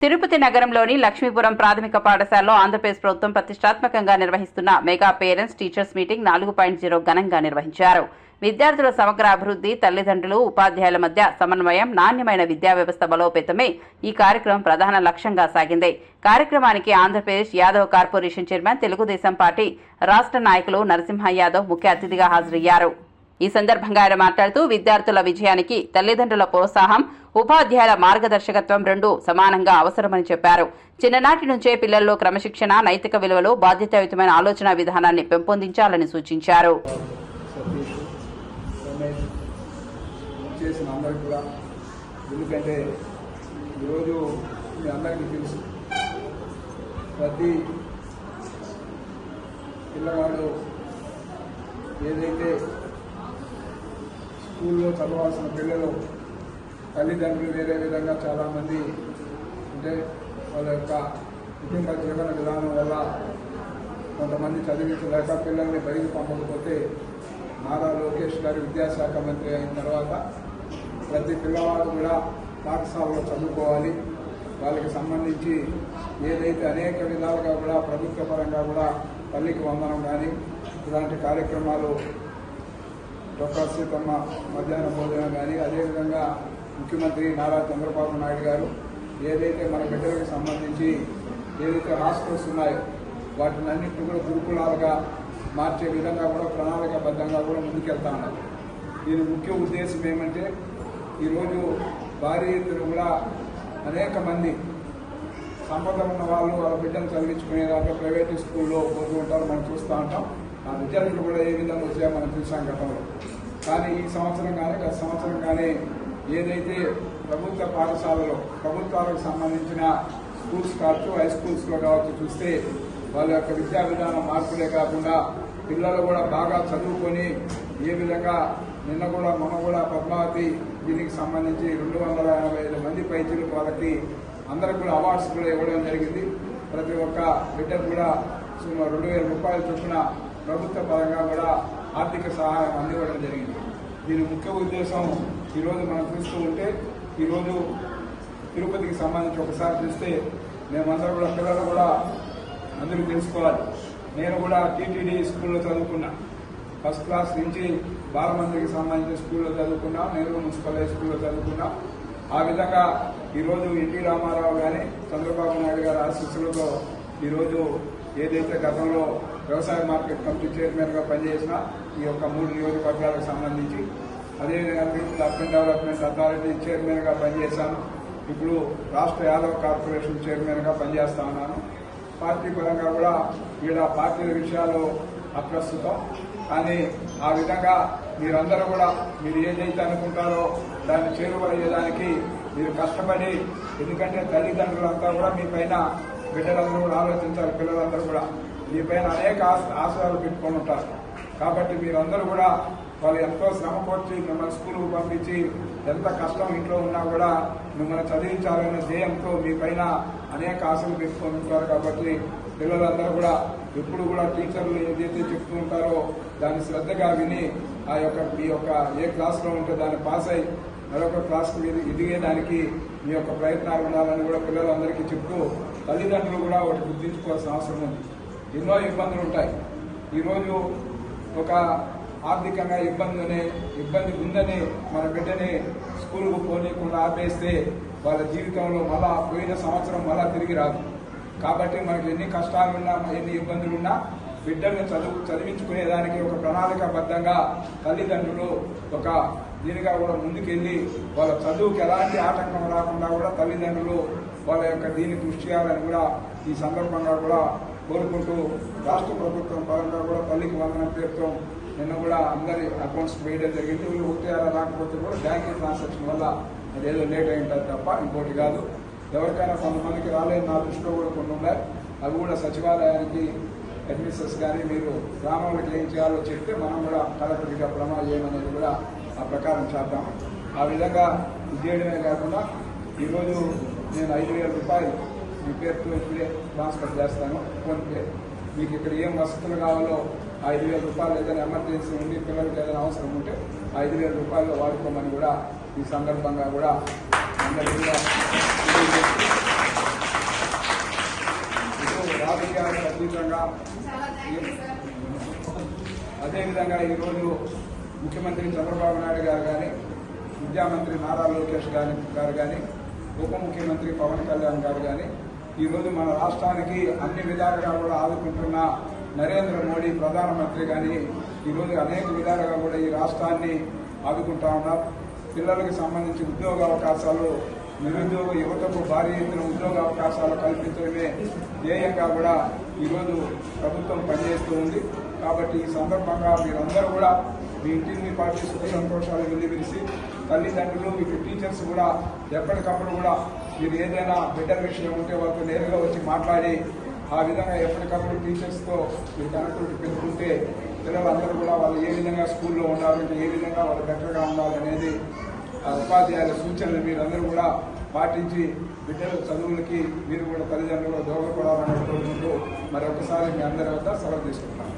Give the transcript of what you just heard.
తిరుపతి నగరంలోని లక్ష్మీపురం ప్రాథమిక పాఠశాలలో ఆంధ్రప్రదేశ్ ప్రభుత్వం ప్రతిష్టాత్మకంగా నిర్వహిస్తున్న మెగా పేరెంట్స్ టీచర్స్ మీటింగ్ 4.0 ఘనంగా నిర్వహించారు. విద్యార్థుల సమగ్ర అభివృద్ధి, తల్లిదండ్రులు, ఉపాధ్యాయుల మధ్య సమన్వయం, నాణ్యమైన విద్యా వ్యవస్థ బలోపేతమే ఈ కార్యక్రమం ప్రధాన లక్ష్యంగా సాగింది. కార్యక్రమానికి Andhra Pradesh Yadav corporation chairman, Telugu Desam party రాష్ట్ర నాయకులు నరసింహ యాదవ్ ముఖ్య అతిథిగా హాజరయ్యారు. ఈ సందర్భంగా ఆయన మాట్లాడుతూ విద్యార్థుల విజయానికి తల్లిదండ్రుల ప్రోత్సాహం, ఉపాధ్యాయుల మార్గదర్శకత్వం రెండూ సమానంగా అవసరమని చెప్పారు. చిన్ననాటి నుంచే పిల్లల్లో క్రమశిక్షణ, నైతిక విలువలు, బాధ్యతాయుతమైన ఆలోచన విధానాన్ని పెంపొందించాలని సూచించారు. స్కూల్లో చదవాల్సిన పిల్లలు తల్లిదండ్రులు వేరే విధంగా చాలామంది అంటే వాళ్ళ యొక్క కుటుంబ జీవన విధానం వల్ల కొంతమంది చదివించలేక పిల్లల్ని బయటికి పంపకపోతే నారా లోకేష్ గారు విద్యాశాఖ మంత్రి అయిన తర్వాత ప్రతి పిల్లవాడు కూడా పాఠశాలలో చదువుకోవాలి. వాళ్ళకి సంబంధించి ఏదైతే అనేక విధాలుగా కూడా ప్రభుత్వ పరంగా కూడా తల్లికి వందనం కానీ ఇలాంటి కార్యక్రమాలు సీతమ్మ మధ్యాహ్న భోజనం కానీ అదేవిధంగా ముఖ్యమంత్రి నారా చంద్రబాబు నాయుడు గారు ఏదైతే మన బిడ్డలకు సంబంధించి ఏదైతే హాస్టల్స్ ఉన్నాయో వాటినన్నింటినీ కూడా గురుకులాలుగా మార్చే విధంగా కూడా ప్రణాళికాబద్ధంగా కూడా ముందుకెళ్తా ఉన్నారు. దీని ముఖ్య ఉద్దేశం ఏమంటే ఈరోజు భారీ ఎత్తున కూడా అనేక మంది సంపద ఉన్న వాళ్ళు వాళ్ళ బిడ్డను చదివించుకునేదాకా ప్రైవేట్ స్కూల్లో పోతూ ఉంటారు, మనం చూస్తూ ఉంటాం. ఆ విద్యార్థులు కూడా ఏ విధంగా వచ్చాయో మనం చూసాం గతంలో. కానీ ఈ సంవత్సరం కానీ గత సంవత్సరం కానీ ఏదైతే ప్రభుత్వ పాఠశాలలో ప్రభుత్వాలకు సంబంధించిన స్కూల్స్ కావచ్చు, హై స్కూల్స్లో కావచ్చు చూస్తే వాళ్ళ యొక్క విద్యా విధానం మార్పులే కాకుండా పిల్లలు కూడా బాగా చదువుకొని ఏ విధంగా నిన్న కూడా మొన్న కూడా పద్మావతి దీనికి సంబంధించి 285 మంది పైచీలకు వాళ్ళకి అందరికి కూడా అవార్డ్స్ కూడా ఇవ్వడం జరిగింది. ప్రతి ఒక్క బిడ్డకు కూడా సుమారు 2,000 రూపాయల చొప్పున ప్రభుత్వ పరంగా కూడా ఆర్థిక సహాయం అందివ్వడం జరిగింది. దీని ముఖ్య ఉద్దేశం ఈరోజు మనం చూస్తూ ఉంటే ఈరోజు తిరుపతికి సంబంధించి ఒకసారి చూస్తే మేమందరూ కూడా పిల్లలు కూడా అందరూ తెలుసుకోవాలి. నేను కూడా టీటీడీ స్కూల్లో చదువుకున్నా, ఫస్ట్ క్లాస్ నుంచి బాలమందిరికి సంబంధించిన స్కూల్లో చదువుకున్నా, నెల్లూరు మున్సిపల్ హై స్కూల్లో చదువుకున్నా. ఆ విధంగా ఈరోజు ఎన్టీ రామారావు కానీ చంద్రబాబు నాయుడు గారి ఆశీస్సులతో ఈరోజు ఏదైతే గతంలో వ్యవసాయ మార్కెట్ కమిటీ చైర్మన్గా పనిచేసిన ఈ యొక్క 3 నియోజకవర్గాలకు సంబంధించి, అదేవిధంగా అర్బన్ డెవలప్మెంట్ అథారిటీ చైర్మన్గా పనిచేశాను. ఇప్పుడు రాష్ట్ర యాదవ్ కార్పొరేషన్ చైర్మన్గా పనిచేస్తా ఉన్నాను. పార్టీ పరంగా కూడా ఇలా పార్టీల విషయాలు అప్రస్తుతం. కానీ ఆ విధంగా మీరందరూ కూడా మీరు ఏదైతే అనుకుంటారో దాన్ని చేరువయ్యేదానికి మీరు కష్టపడి, ఎందుకంటే తల్లిదండ్రులంతా కూడా మీ పైన బిడ్డలందరూ కూడా ఆలోచించాలి. పిల్లలందరూ కూడా మీ పైన అనేక ఆశయాలు పెట్టుకొని ఉంటారు. కాబట్టి మీరందరూ కూడా వాళ్ళు ఎంతో శ్రమ పట్టి మిమ్మల్ని స్కూల్కు పంపించి ఎంత కష్టం ఇంట్లో ఉన్నా కూడా మిమ్మల్ని చదివించాలనే ధ్యేయంతో మీ పైన అనేక ఆశలు పెట్టుకొని ఉంటారు. కాబట్టి పిల్లలందరూ కూడా ఎప్పుడు కూడా టీచర్లు ఏదైతే చెప్తూ ఉంటారో దాన్ని శ్రద్ధగా విని ఆ యొక్క మీ యొక్క ఏ క్లాస్లో ఉంటే దాన్ని పాస్ అయ్యి మరొక క్లాస్కి మీరు ఎదిగేదానికి మీ యొక్క ప్రయత్నాలు ఉండాలని కూడా పిల్లలందరికీ చెప్తూ తల్లిదండ్రులు కూడా ఒకటి గుర్తించుకోవాల్సిన అవసరం ఉంది. ఎన్నో ఇబ్బందులు ఉంటాయి. ఈరోజు ఒక ఆర్థికంగా ఇబ్బంది ఉందని మన బిడ్డని స్కూల్కు పోనీయకుండా ఆపేస్తే వాళ్ళ జీవితంలో మళ్ళా పోయిన సంవత్సరం మళ్ళా తిరిగి రాదు. కాబట్టి మనకి ఎన్ని కష్టాలున్నా, ఎన్ని ఇబ్బందులున్నా బిడ్డల్ని చదివించుకునేదానికి ఒక ప్రణాళికాబద్ధంగా తల్లిదండ్రులు ఒక దీనిగా కూడా ముందుకెళ్ళి వాళ్ళ చదువుకి ఎలాంటి ఆటంకం రాకుండా కూడా తల్లిదండ్రులు వాళ్ళ యొక్క దీన్ని కృషి చేయాలని కూడా ఈ సందర్భంగా కూడా కోరుకుంటూ రాష్ట్ర ప్రభుత్వం పరంగా కూడా తల్లికి వందనం పేరుతో నిన్న కూడా అందరి అకౌంట్స్ వేయడం జరిగింది. వీళ్ళు ఒకటి రాకపోతే కూడా బ్యాంకింగ్ ట్రాన్సాక్షన్ వల్ల అదేదో లేట్ అయి ఉంటుంది తప్ప ఇంకోటి కాదు. ఎవరికైనా కొంతమందికి రాలేదు, నా దృష్టిలో కూడా కొన్ని ఉన్నాయి. అవి కూడా సచివాలయానికి అడ్మినిస్ట్రేటర్స్ కానీ మీరు గ్రామాలకు ఏం చేయాలో చెప్తే మనం కూడా కలెక్టర్గా ప్రమాణం చేయమనేది కూడా ఆ ప్రకారం చేద్దాం. ఆ విధంగా ఇది చేయడమే కాకుండా ఈరోజు నేను 5,000 రూపాయలు మీ పేరుతో ఇప్పుడే ట్రాన్స్ఫర్ చేస్తాను ఫోన్పే. మీకు ఇక్కడ ఏం వసతులు కావాలో 5,000 రూపాయలు ఏదైనా ఎమర్జెన్సీ ఉండి పిల్లలకి ఏదైనా అవసరం ఉంటే 5,000 రూపాయలు వాడుకోమని కూడా ఈ సందర్భంగా కూడా అందరికీ అదేవిధంగా ఈరోజు ముఖ్యమంత్రి చంద్రబాబు నాయుడు గారు కానీ, విద్యామంత్రి నారా లోకేష్ గారు కానీ, ఉప ముఖ్యమంత్రి పవన్ కళ్యాణ్ గారు కానీ, ఈరోజు మన రాష్ట్రానికి అన్ని విధాలుగా కూడా ఆదుకుంటున్న నరేంద్ర మోడీ ప్రధానమంత్రి కానీ ఈరోజు అనేక విధాలుగా కూడా ఈ రాష్ట్రాన్ని ఆదుకుంటా ఉన్నారు. పిల్లలకు సంబంధించి ఉద్యోగ అవకాశాలు, నిరుద్యోగ యువతకు భారీ ఎత్తున ఉద్యోగ అవకాశాలు కల్పించడమే ధ్యేయంగా కూడా ఈరోజు ప్రభుత్వం పనిచేస్తూ ఉంది. కాబట్టి ఈ సందర్భంగా మీరందరూ కూడా మీ ఇంటిని పార్టీ సుఖ సంతోషాలు వెల్లివిరిసి, తల్లిదండ్రులు మీకు టీచర్స్ కూడా ఎప్పటికప్పుడు కూడా మీరు ఏదైనా బిడ్డల విషయం ఉంటే వాళ్ళతో నేరుగా వచ్చి మాట్లాడి ఆ విధంగా ఎప్పటికప్పుడు టీచర్స్తో మీరు కనెక్టివిటీ పెట్టుకుంటే పిల్లలందరూ కూడా వాళ్ళు ఏ విధంగా స్కూల్లో ఉండాలంటే ఏ విధంగా వాళ్ళు బెటర్గా ఉండాలనేది ఉపాధ్యాయుల సూచనలు మీరందరూ కూడా పాటించి బిడ్డల చదువులకి మీరు కూడా తల్లిదండ్రులు దోహదపడాలని కోరుకుంటూ మరొకసారి మీ అందరి వద్ద సెలవు తీసుకుంటాను.